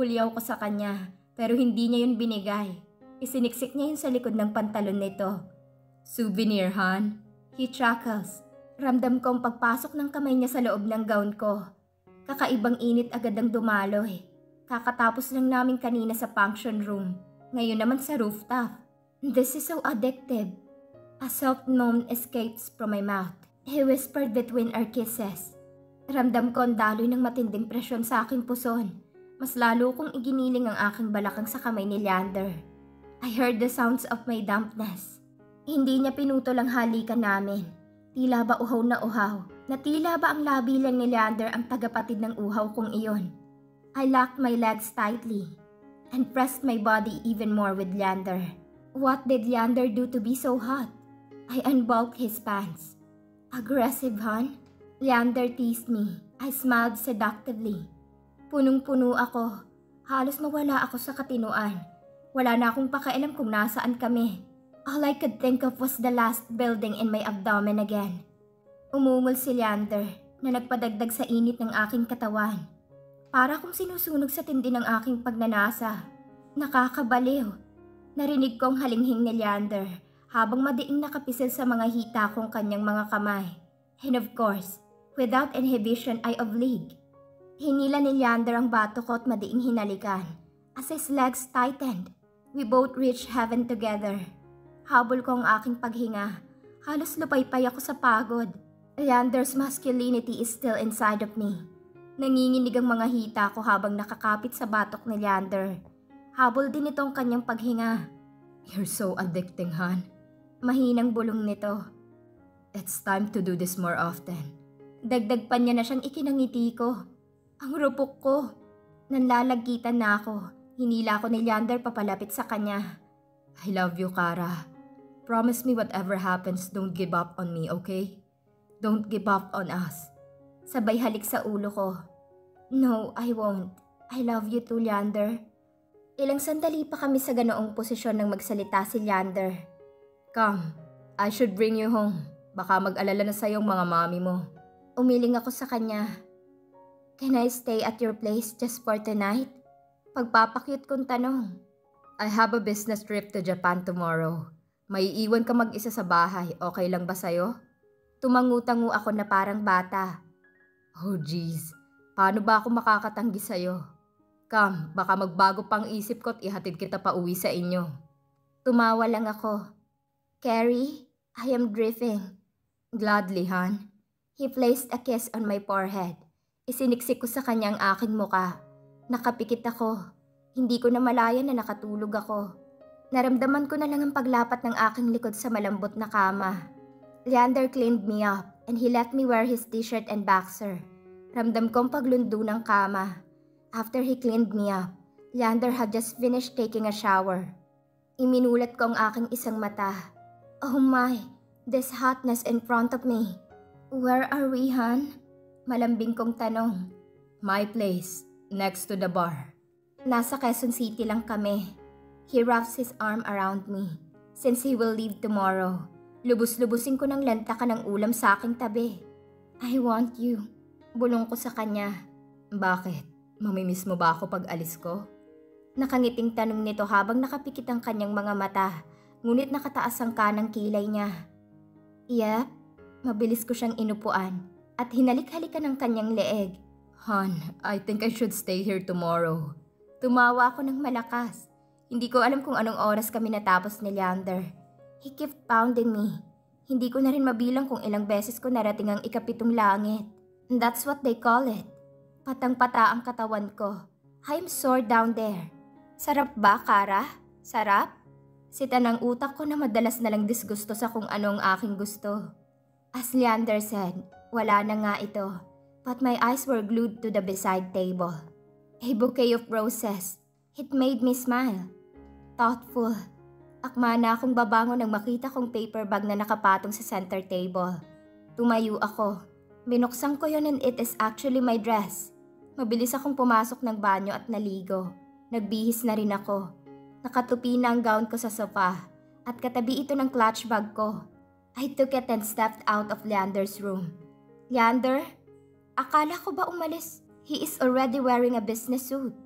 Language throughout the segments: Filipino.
Hinulyaw ko sa kanya, pero hindi niya yun binigay. Isiniksik niya yun sa likod ng pantalon nito. Souvenir, Han? He chuckles. Ramdam ko ang pagpasok ng kamay niya sa loob ng gown ko. Kakaibang init agad ang dumaloy. Kakatapos lang namin kanina sa function room. Ngayon naman sa rooftop. This is so addictive. A soft moan escapes from my mouth. He whispered between our kisses. Ramdam ko ang daloy ng matinding presyon sa aking puson. Mas lalo kong iginiling ang aking balakang sa kamay ni Leander. I heard the sounds of my dampness. Hindi niya pinutol ang halikan namin. Tila ba uhaw na uhaw, na tila ba ang labi lang ni Leander ang tagapatid ng uhaw kong iyon. I locked my legs tightly and pressed my body even more with Leander. What did Leander do to be so hot? I unbulked his pants. Aggressive, hon? Leander teased me. I smiled seductively. Punong-puno ako. Halos mawala ako sa katinuan. Wala na akong pakialam kung nasaan kami. All I could think of was the last building in my abdomen again. Umungol si Leander na nagpadagdag sa init ng aking katawan. Para kung sinusunog sa tindi ng aking pagnanasa. Nakakabaliw. Narinig kong halinghing ni Leander habang madiing nakapisil sa mga hita kong kanyang mga kamay. And of course, without inhibition I obliged. Hinila ni Leander ang bato ko at madiing hinalikan. As his legs tightened, we both reached heaven together. Habol ko ang aking paghinga. Halos lupaypay ako sa pagod. Leander's masculinity is still inside of me. Nanginginig ang mga hita ko habang nakakapit sa batok ni Leander. Habol din itong kanyang paghinga. You're so addicting, Han. Mahinang bulong nito. It's time to do this more often. Dagdag pa niya na siyang ikinangiti ko. Ang rupok ko. Nanlalagkitan na ako. Hinila ko ni Leander papalapit sa kanya. I love you, Kara. Promise me whatever happens, don't give up on me, okay? Don't give up on us. Sabay halik sa ulo ko. No, I won't. I love you too, Leander. Ilang sandali pa kami sa ganoong posisyon nang magsalita si Leander. Come, I should bring you home. Baka mag-alala na sa'yong mga mami mo. Umiling ako sa kanya. Can I stay at your place just for tonight? Pagpapakyut kong tanong. I have a business trip to Japan tomorrow. May iwan ka mag-isa sa bahay, okay lang ba sa'yo? Tumangu-tangu ako na parang bata. Oh jeez, paano ba ako makakatanggi sa'yo? Come, baka magbago pang isip ko at ihatid kita pa uwi sa inyo. Tumawa lang ako. Carrie, I am drifting. Gladly, Han. He placed a kiss on my forehead. Isiniksik ko sa kanya ang aking muka. Nakapikit ako. Hindi ko na malaya na nakatulog ako. Naramdaman ko na lang ang paglapat ng aking likod sa malambot na kama. Leander cleaned me up and he let me wear his t-shirt and boxer. Ramdam ko ang paglundo ng kama. After he cleaned me up, Leander had just finished taking a shower. Iminulat ko ang aking isang mata. Oh my, this hotness in front of me. Where are we, Han? Malambing kong tanong. My place, next to the bar. Nasa Quezon City lang kami. He wraps his arm around me. Since he will leave tomorrow, lubos-lubusin ko ng lantakan ng ulam sa aking tabi. I want you. Bulong ko sa kanya. Bakit? Mamimiss mo ba ako pag alis ko? Nakangiting tanong nito habang nakapikit ang kanyang mga mata, ngunit nakataas ang kanang kilay niya. Yep, mabilis ko siyang inupuan at hinalik-halikan ang kanyang leeg. Han, I think I should stay here tomorrow. Tumawa ako ng malakas. Hindi ko alam kung anong oras kami natapos ni Leander. He kept pounding me. Hindi ko na rin mabilang kung ilang beses ko narating ang ikapitong langit. That's what they call it. Patang-pata ang katawan ko. I'm sore down there. Sarap ba, Kara? Sarap? Sita ng utak ko na madalas na lang disgusto sa kung anong aking gusto. As Leander said, wala na nga ito. But my eyes were glued to the beside table. A bouquet of roses. It made me smile. Thoughtful. Akma na akong babangon nang makita kong paper bag na nakapatong sa center table. Tumayo ako. Binuksan ko yun and it is actually my dress. Mabilis akong pumasok ng banyo at naligo. Nagbihis na rin ako. Nakatupi na ang gown ko sa sofa at katabi ito ng clutch bag ko. I took it and stepped out of Leander's room. Leander? Akala ko ba umalis? He is already wearing a business suit.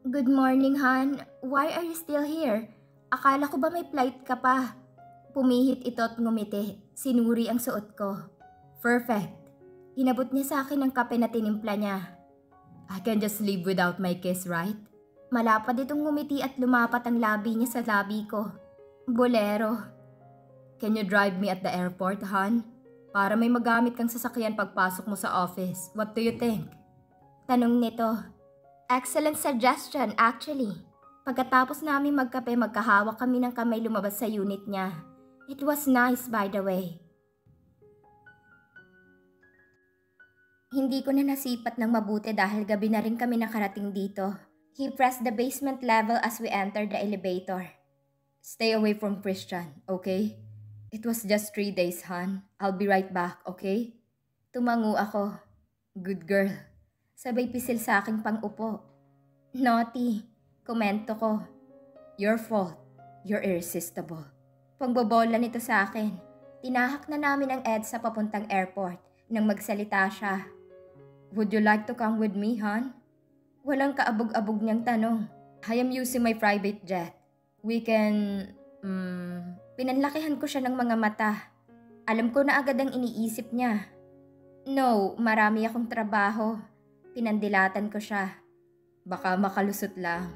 Good morning, Han. Why are you still here? Akala ko ba may flight ka pa? Pumihit ito at ngumiti. Sinuri ang suot ko. Perfect. Inabot niya sa akin ang kape na tinimpla niya. I can just live without my kiss, right? Malapad itong ngumiti at lumapat ang labi niya sa labi ko. Bolero. Can you drive me at the airport, Han? Para may magamit kang sasakyan pagpasok mo sa office. What do you think? Tanong nito. Excellent suggestion, actually. Pagkatapos namin magkape, magkahawak kami ng kamay lumabas sa unit niya. It was nice, by the way. Hindi ko na nasipat ng mabuti dahil gabi na rin kami nakarating dito. He pressed the basement level as we entered the elevator. Stay away from Christian, okay? It was just 3 days, Han. I'll be right back, okay? Tumango ako. Good girl. Sabay pisil sa aking pang-upo. Naughty. Komento ko. Your fault. You're irresistible. Pangbobola nito sa akin. Tinahak na namin ang EDSA papuntang airport nang magsalita siya. Would you like to come with me, Han? Walang kaabog-abog niyang tanong. I am using my private jet. We can... Pinanlakihan ko siya ng mga mata. Alam ko na agad ang iniisip niya. No, marami akong trabaho. Pinandilatan ko siya. Baka makalusot lang.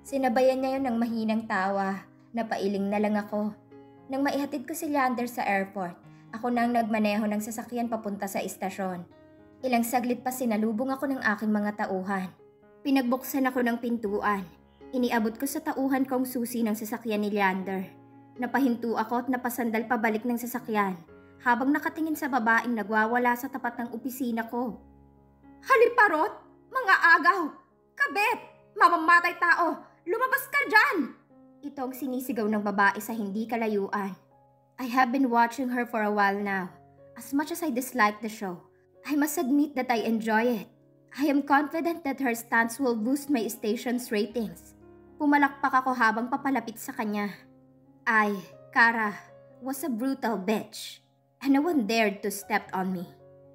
Sinabayan niya yun ng mahinang tawa. Napailing na lang ako. Nang maihatid ko si Leander sa airport, ako nang nagmaneho ng sasakyan papunta sa istasyon. Ilang saglit pa sinalubong ako ng aking mga tauhan. Pinagbuksan ako ng pintuan. Iniabot ko sa tauhan kong susi ng sasakyan ni Leander. Napahinto ako at napasandal pabalik ng sasakyan habang nakatingin sa babaeng nagwawala sa tapat ng opisina ko. Haliparot! Mga agaw! Kabit! Mamamatay tao! Lumabas ka dyan! Ito ang sinisigaw ng babae sa hindi kalayuan. I have been watching her for a while now. As much as I dislike the show, I must admit that I enjoy it. I am confident that her stance will boost my station's ratings. Pumalakpak ako habang papalapit sa kanya. Kara, was a brutal bitch. And no one dared to step on me.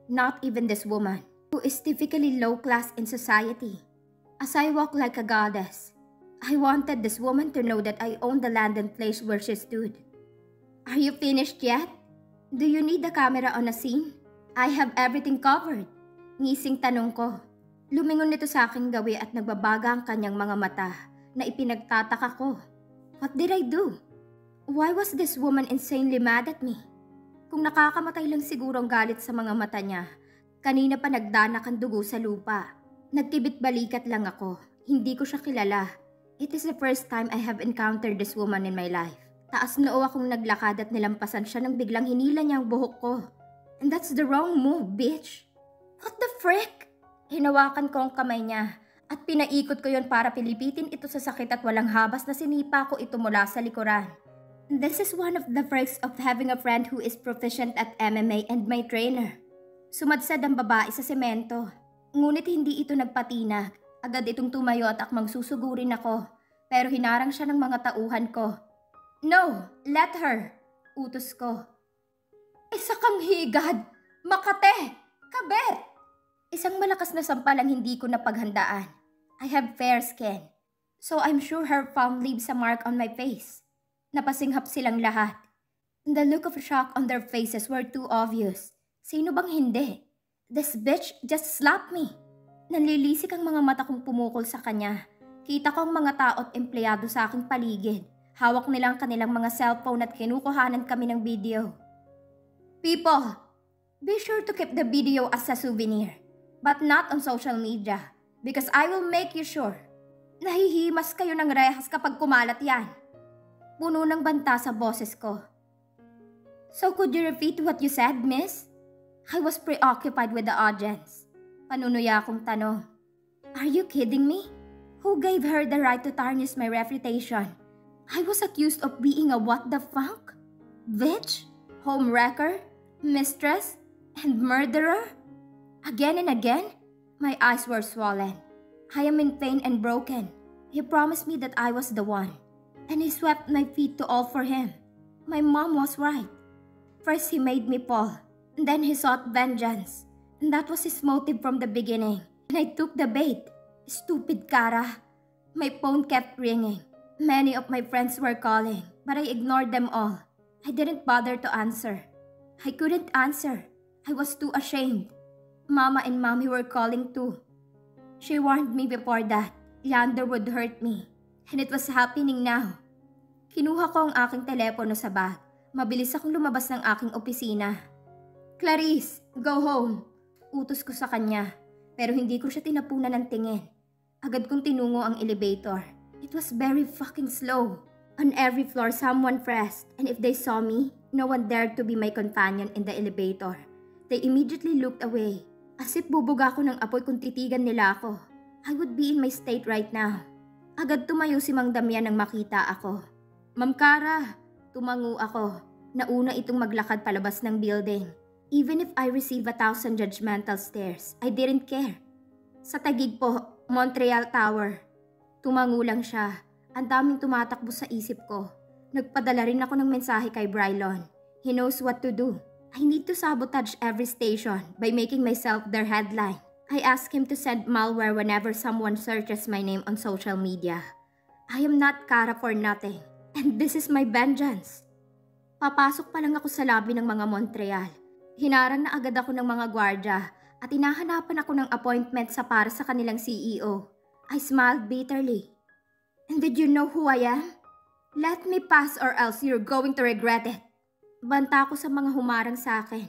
Not even this woman, who is typically low class in society. As I walked like a goddess, I wanted this woman to know that I owned the land and place where she stood. Are you finished yet? Do you need the camera on a scene? I have everything covered. Ngising tanong ko. Lumingon nito sa aking gawi at nagbabaga ang kanyang mga mata na ipinagtataka ko. What did I do? Why was this woman insanely mad at me? Kung nakakamatay lang siguro ang galit sa mga mata niya, kanina pa nagdanak ang dugo sa lupa. Nagkibit balikat lang ako. Hindi ko siya kilala. It is the first time I have encountered this woman in my life. Taas noo akong naglakad at nilampasan siya nang biglang hinila niya ang buhok ko. And that's the wrong move, bitch. What the frick? Hinawakan ko ang kamay niya at pinaikot ko yon para pilipitin ito sa sakit at walang habas na sinipa ko ito mula sa likuran. This is one of the perks of having a friend who is proficient at MMA and my trainer. Sumadsad ang babae sa semento. Ngunit hindi ito nagpatinag. Agad itong tumayo at akmang susugurin ako. Pero hinarang siya ng mga tauhan ko. No, let her. Utos ko. Isa kang higad! Makate! Kabet! Isang malakas na sampalang hindi ko napaghandaan. I have fair skin. So I'm sure her palm leaves a mark on my face. Napasinghap silang lahat. The look of shock on their faces were too obvious. Sino bang hindi? This bitch just slapped me. Nanlilisik ang mga mata kong pumukol sa kanya. Kita ko ang mga tao at empleyado sa aking paligid. Hawak nilang kanilang mga cellphone at kinukuhanan kami ng video. People, be sure to keep the video as a souvenir. But not on social media. Because I will make you sure. Nahihimas kayo ng rehas kapag kumalat yan. Puno ng banta sa boses ko. So could you repeat what you said, miss? I was preoccupied with the audience. Panunuya akong tanong. Are you kidding me? Who gave her the right to tarnish my reputation? I was accused of being a what the fuck? Bitch? Homewrecker? Mistress? And murderer? Again and again? My eyes were swollen. I am in pain and broken. He promised me that I was the one. And he swept my feet to all for him. My mom was right. First he made me fall. And then he sought vengeance. And that was his motive from the beginning. And I took the bait. Stupid Kara. My phone kept ringing. Many of my friends were calling, but I ignored them all. I didn't bother to answer. I couldn't answer. I was too ashamed. Mama and Mommy were calling too. She warned me before that Leander would hurt me, and it was happening now. Kinuha ko ang aking telepono sa bag. Mabilis akong lumabas ng aking opisina. Clarice, go home. Utos ko sa kanya, pero hindi ko siya tinapunan ng tingin. Agad kong tinungo ang elevator. It was very fucking slow. On every floor, someone pressed, and if they saw me, no one dared to be my companion in the elevator. They immediately looked away, as if bubuga ko ng apoy kung titigan nila ako. I would be in my state right now. Agad tumayo si Mang Damian nang makita ako. Ma'am Cara, tumango ako. Nauna itong maglakad palabas ng building. Even if I receive 1,000 judgmental stares, I didn't care. Sa tagig po, Montreal Tower. Tumango lang siya. Ang daming tumatakbo sa isip ko. Nagpadala rin ako ng mensahe kay Brylon. He knows what to do. I need to sabotage every station by making myself their headline. I ask him to send malware whenever someone searches my name on social media. I am not Cara for nothing. And this is my vengeance. Papasok pa lang ako sa lobby ng mga Montreal. Hinarang na agad ako ng mga gwardya at hinahanapan ako ng appointment para sa kanilang CEO. I smiled bitterly. And did you know who I am? Let me pass or else you're going to regret it. Banta ko sa mga humarang sa akin.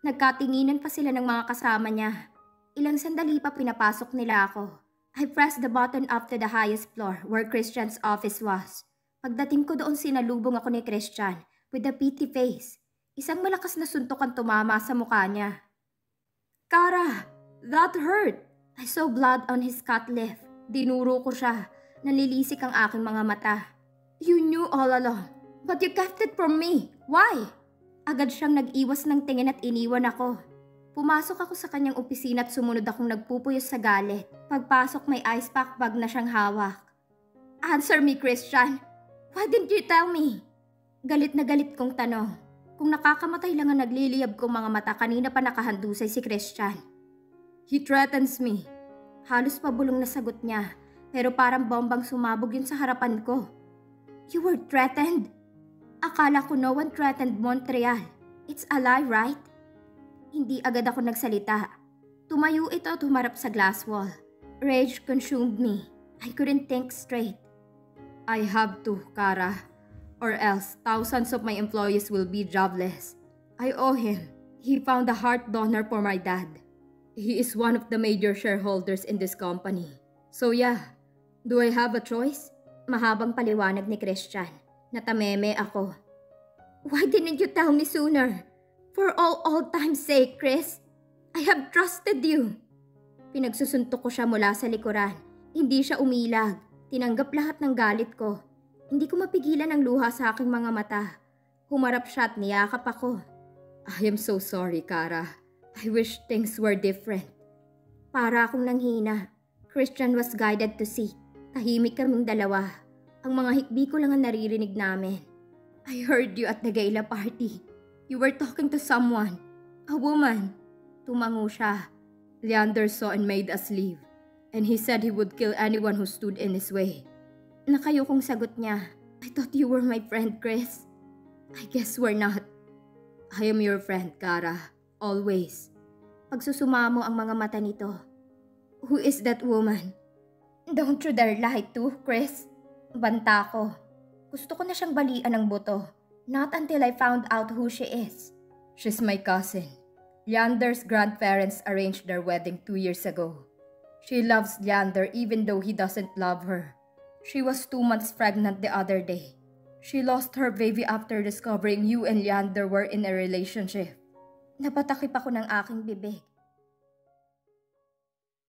Nagkatinginan pa sila ng mga kasama niya. Ilang sandali pa pinapasok nila ako. I pressed the button up to the highest floor where Christian's office was. Pagdating ko doon, sinalubong ako ni Christian with a pity face. Isang malakas na suntok ang tumama sa mukha niya. Cara, that hurt! I saw blood on his cut lip. Dinuro ko siya. Nalilisik ang aking mga mata. You knew all along, but you kept it from me. Why? Agad siyang nag-iwas ng tingin at iniwan ako. Pumasok ako sa kanyang opisina at sumunod akong nagpupuyos sa galit. Pagpasok, may ice pack bag na siyang hawak. Answer me, Christian. Why didn't you tell me? Galit na galit kong tanong. Kung nakakamatay lang ang nagliliyab kong mga mata, kanina pa nakahandusay si Christian. He threatens me. Halos pabulong na sagot niya, pero parang bombang sumabog yun sa harapan ko. You were threatened? Akala ko no one threatened Montreal. It's a lie, right? Hindi agad ako nagsalita. Tumayo ito at humarap sa glass wall. Rage consumed me. I couldn't think straight. I have to, Cara. Or else, thousands of my employees will be jobless. I owe him. He found a heart donor for my dad. He is one of the major shareholders in this company. So yeah, do I have a choice? Mahabang paliwanag ni Christian. Natameme ako. Why didn't you tell me sooner? For all time's sake, Chris. I have trusted you. Pinagsusuntok ko siya mula sa likuran. Hindi siya umilag. Tinanggap lahat ng galit ko. Hindi ko mapigilan ang luha sa aking mga mata. Humarap siya at niyakap ako. I am so sorry, Cara. I wish things were different. Para akong nanghina. Christian was guided to seat. Tahimik kaming dalawa. Ang mga hikbi ko lang ang naririnig namin. I heard you at the gala party. You were talking to someone. A woman. Tumango siya. Leander saw and made us leave. And he said he would kill anyone who stood in his way. Nakayukong sagot niya. I thought you were my friend, Chris. I guess we're not. I am your friend, Cara. Always. Pagsusumamo ang mga mata nito. Who is that woman? Don't you dare lie to, Chris. Banta ko. Gusto ko na siyang balian ng buto. Not until I found out who she is. She's my cousin. Leander's grandparents arranged their wedding 2 years ago. She loves Leander even though he doesn't love her. She was 2 months pregnant the other day. She lost her baby after discovering you and Leander were in a relationship. Napatakip ako ng aking bibig.